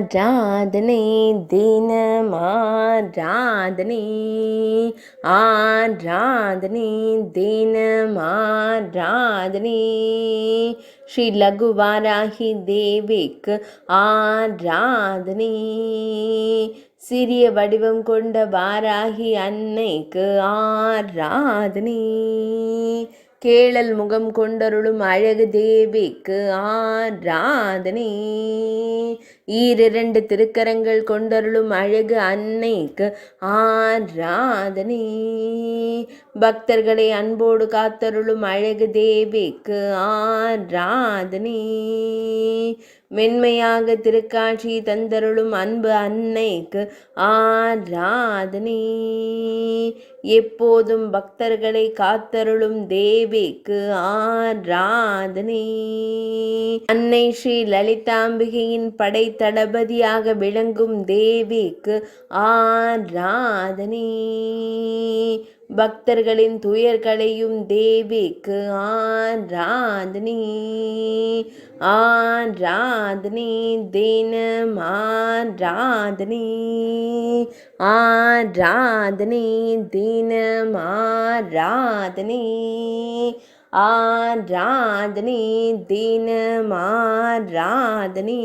ஆராதனை தினம் ஆராதனை ஆராதனை தினம் ஆராதனை ஸ்ரீ லகுவாராகி தேவிக்கு ஆராதனை சிறிய வடிவம் கொண்ட வாராகி அன்னைக்கு ஆராதனை கேளல் முகம் கொண்டருளும் அழகு தேவிக்கு ஆராதனை ஈரிரண்டு திருக்கரங்கள் கொண்டருளும் அழகு அன்னைக்கு ஆராதனை பக்தர்களை அன்போடு காத்தருளும் அழகு தேவிக்கு ஆராதனை மென்மையாக திருக்காட்சி தந்தருளும் அன்பு அன்னைக்கு ஆராதனை எப்போதும் பக்தர்களை காத்தருளும் தேவிக்கு ஆராதனை அன்னை ஸ்ரீ லலிதாம்பிகையின் படை தளபதியாக விளங்கும் தேவிக்கு ஆராதனை பக்தர்களின் துயர்களையும் தேவிக்கு ஆராதனை ஆராதனை தினம் ஆராதனை ஆராதனை தினம் ஆராதனை ஆராதனை தினம் ஆராதனை